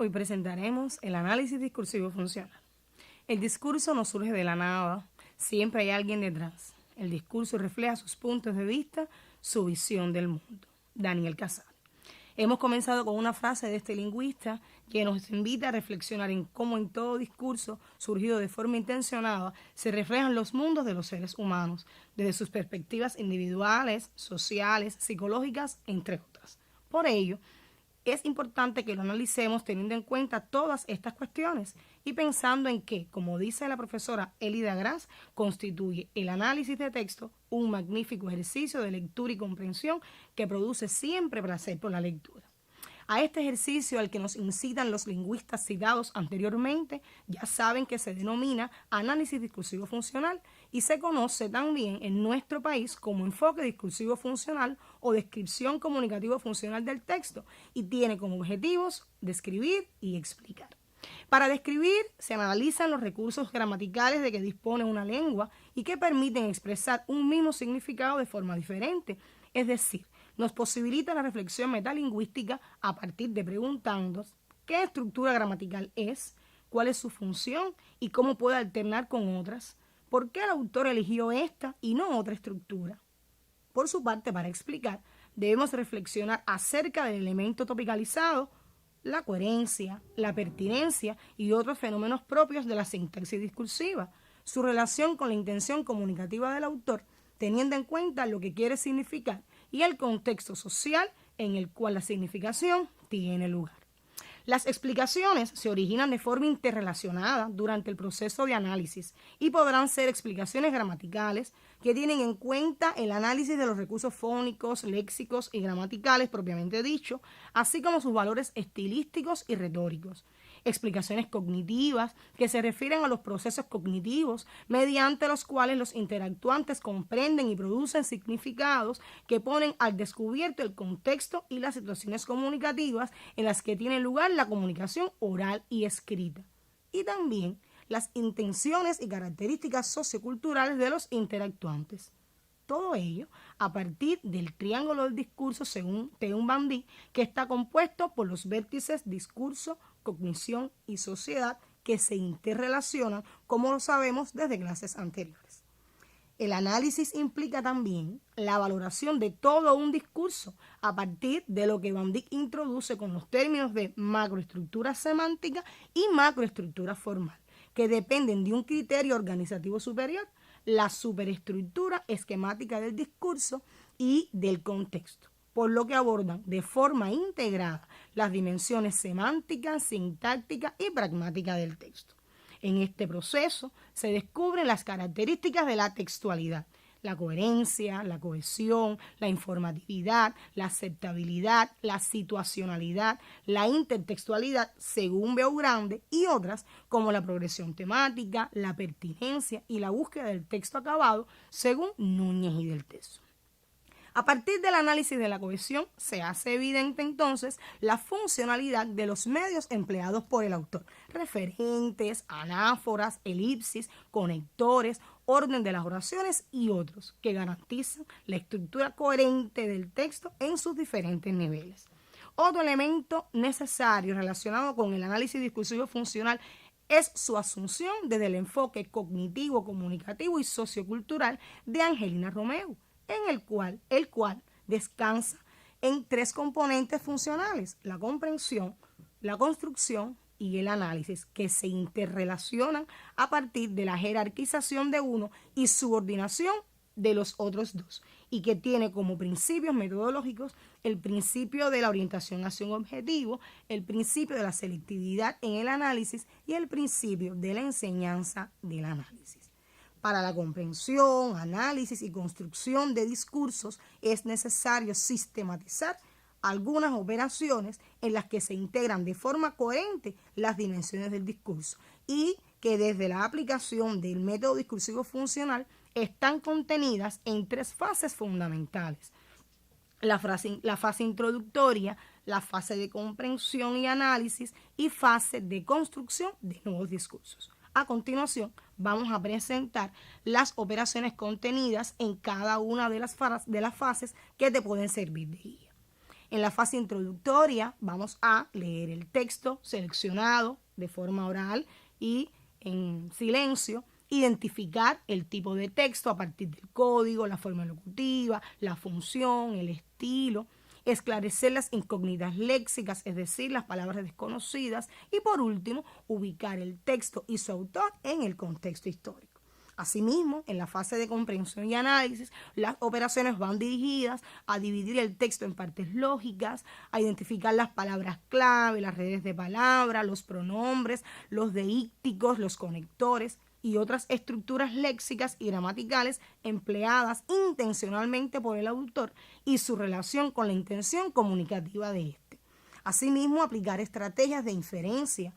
Hoy presentaremos el análisis discursivo funcional. El discurso no surge de la nada, siempre hay alguien detrás. El discurso refleja sus puntos de vista, su visión del mundo. Daniel Casal. Hemos comenzado con una frase de este lingüista que nos invita a reflexionar en cómo en todo discurso surgido de forma intencionada se reflejan los mundos de los seres humanos, desde sus perspectivas individuales, sociales, psicológicas, entre otras. Por ello, es importante que lo analicemos teniendo en cuenta todas estas cuestiones y pensando en que, como dice la profesora Elida Gras, constituye el análisis de texto un magnífico ejercicio de lectura y comprensión que produce siempre placer por la lectura. A este ejercicio al que nos incitan los lingüistas citados anteriormente, ya saben que se denomina análisis discursivo funcional y se conoce también en nuestro país como enfoque discursivo funcional o descripción comunicativo funcional del texto y tiene como objetivos describir y explicar. Para describir se analizan los recursos gramaticales de que dispone una lengua y que permiten expresar un mismo significado de forma diferente, es decir, nos posibilita la reflexión metalingüística a partir de preguntarnos qué estructura gramatical es, cuál es su función y cómo puede alternar con otras, por qué el autor eligió esta y no otra estructura. Por su parte, para explicar, debemos reflexionar acerca del elemento topicalizado, la coherencia, la pertinencia y otros fenómenos propios de la sintaxis discursiva, su relación con la intención comunicativa del autor, teniendo en cuenta lo que quiere significar y el contexto social en el cual la significación tiene lugar. Las explicaciones se originan de forma interrelacionada durante el proceso de análisis y podrán ser explicaciones gramaticales que tienen en cuenta el análisis de los recursos fónicos, léxicos y gramaticales propiamente dicho, así como sus valores estilísticos y retóricos. Explicaciones cognitivas que se refieren a los procesos cognitivos mediante los cuales los interactuantes comprenden y producen significados que ponen al descubierto el contexto y las situaciones comunicativas en las que tiene lugar la comunicación oral y escrita. Y también las intenciones y características socioculturales de los interactuantes. Todo ello a partir del triángulo del discurso según Teun Van Dijk, que está compuesto por los vértices discurso, cognición y sociedad que se interrelacionan, como lo sabemos desde clases anteriores. El análisis implica también la valoración de todo un discurso a partir de lo que Van Dijk introduce con los términos de macroestructura semántica y macroestructura formal, que dependen de un criterio organizativo superior, la superestructura esquemática del discurso y del contexto, por lo que abordan de forma integrada las dimensiones semánticas, sintácticas y pragmáticas del texto. En este proceso se descubren las características de la textualidad, la coherencia, la cohesión, la informatividad, la aceptabilidad, la situacionalidad, la intertextualidad, según Beaugrande, y otras como la progresión temática, la pertinencia y la búsqueda del texto acabado, según Núñez y del Teso. A partir del análisis de la cohesión, se hace evidente entonces la funcionalidad de los medios empleados por el autor, referentes, anáforas, elipsis, conectores, orden de las oraciones y otros, que garantizan la estructura coherente del texto en sus diferentes niveles. Otro elemento necesario relacionado con el análisis discursivo funcional es su asunción desde el enfoque cognitivo, comunicativo y sociocultural de Angelina Romeu, en el cual descansa en tres componentes funcionales: la comprensión, la construcción y el análisis, que se interrelacionan a partir de la jerarquización de uno y subordinación de los otros dos, y que tiene como principios metodológicos el principio de la orientación hacia un objetivo, el principio de la selectividad en el análisis y el principio de la enseñanza del análisis. Para la comprensión, análisis y construcción de discursos es necesario sistematizar algunas operaciones en las que se integran de forma coherente las dimensiones del discurso y que desde la aplicación del método discursivo funcional están contenidas en tres fases fundamentales: la fase introductoria, la fase de comprensión y análisis y fase de construcción de nuevos discursos. A continuación, vamos a presentar las operaciones contenidas en cada una de las fases que te pueden servir de guía. En la fase introductoria vamos a leer el texto seleccionado de forma oral y en silencio, identificar el tipo de texto a partir del código, la forma locutiva, la función, el estilo, esclarecer las incógnitas léxicas, es decir, las palabras desconocidas, y por último, ubicar el texto y su autor en el contexto histórico. Asimismo, en la fase de comprensión y análisis, las operaciones van dirigidas a dividir el texto en partes lógicas, a identificar las palabras clave, las redes de palabras, los pronombres, los deícticos, los conectores y otras estructuras léxicas y gramaticales empleadas intencionalmente por el autor y su relación con la intención comunicativa de éste. Asimismo, aplicar estrategias de inferencia,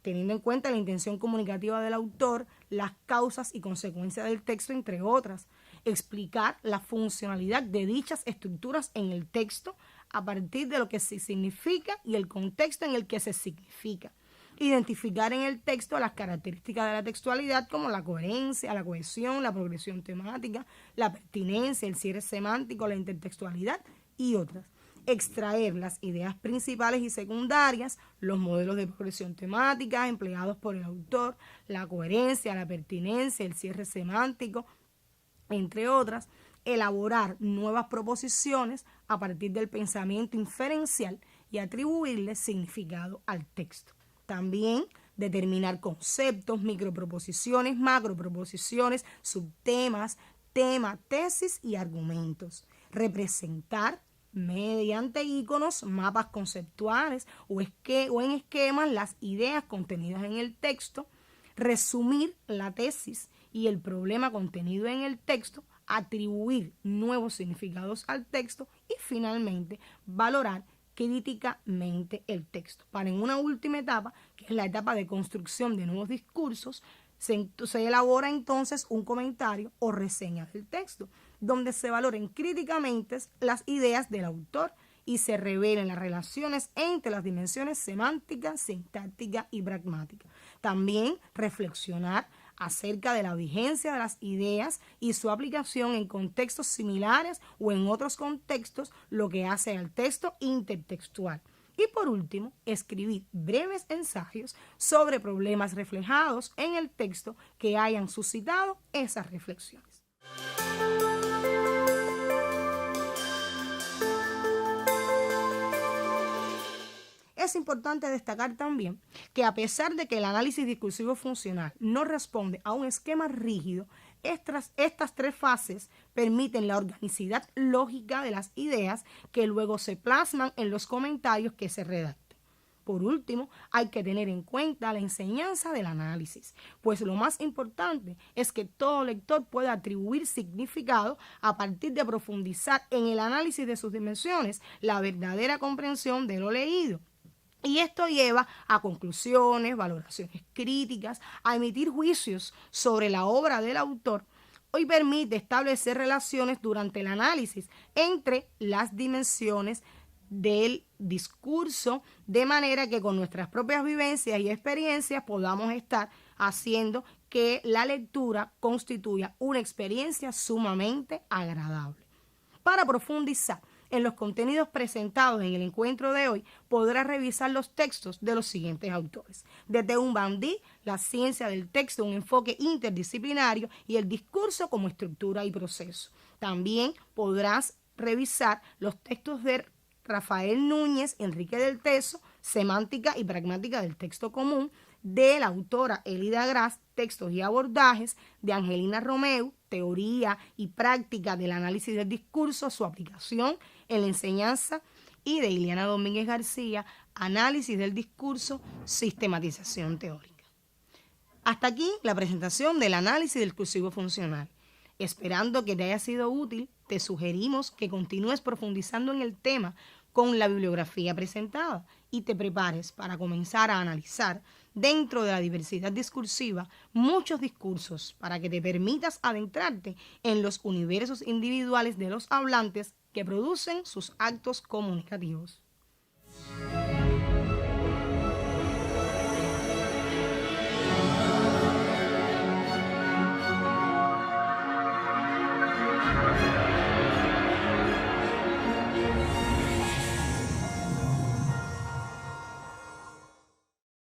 teniendo en cuenta la intención comunicativa del autor, las causas y consecuencias del texto, entre otras. Explicar la funcionalidad de dichas estructuras en el texto a partir de lo que se significa y el contexto en el que se significa. Identificar en el texto las características de la textualidad como la coherencia, la cohesión, la progresión temática, la pertinencia, el cierre semántico, la intertextualidad y otras. Extraer las ideas principales y secundarias, los modelos de progresión temática empleados por el autor, la coherencia, la pertinencia, el cierre semántico, entre otras. Elaborar nuevas proposiciones a partir del pensamiento inferencial y atribuirle significado al texto. También determinar conceptos, microproposiciones, macroproposiciones, subtemas, tema, tesis y argumentos. Representar mediante iconos, mapas conceptuales o en esquemas las ideas contenidas en el texto. Resumir la tesis y el problema contenido en el texto. Atribuir nuevos significados al texto y finalmente valorar críticamente el texto. Para en una última etapa, que es la etapa de construcción de nuevos discursos, se elabora entonces un comentario o reseña del texto, donde se valoren críticamente las ideas del autor y se revelen las relaciones entre las dimensiones semántica, sintáctica y pragmática. También reflexionar acerca de la vigencia de las ideas y su aplicación en contextos similares o en otros contextos, lo que hace al texto intertextual. Y por último, escribir breves ensayos sobre problemas reflejados en el texto que hayan suscitado esas reflexiones. Es importante destacar también que a pesar de que el análisis discursivo funcional no responde a un esquema rígido, estas tres fases permiten la organicidad lógica de las ideas que luego se plasman en los comentarios que se redactan. Por último, hay que tener en cuenta la enseñanza del análisis, pues lo más importante es que todo lector pueda atribuir significado a partir de profundizar en el análisis de sus dimensiones, la verdadera comprensión de lo leído. Y esto lleva a conclusiones, valoraciones críticas, a emitir juicios sobre la obra del autor. Hoy permite establecer relaciones durante el análisis entre las dimensiones del discurso, de manera que con nuestras propias vivencias y experiencias podamos estar haciendo que la lectura constituya una experiencia sumamente agradable. Para profundizar en los contenidos presentados en el encuentro de hoy, podrá revisar los textos de los siguientes autores. De Teun Van Die, La ciencia del texto, un enfoque interdisciplinario y el discurso como estructura y proceso. También podrás revisar los textos de Rafael Núñez, Enrique del Teso, Semántica y Pragmática del Texto Común, de la autora Elida Gras, Textos y abordajes, de Angelina Romeu, Teoría y práctica del análisis del discurso, su aplicación en la enseñanza, y de Ileana Domínguez García, Análisis del discurso, sistematización teórica. Hasta aquí la presentación del análisis discursivo funcional. Esperando que te haya sido útil, te sugerimos que continúes profundizando en el tema con la bibliografía presentada y te prepares para comenzar a analizar dentro de la diversidad discursiva muchos discursos para que te permitas adentrarte en los universos individuales de los hablantes que producen sus actos comunicativos.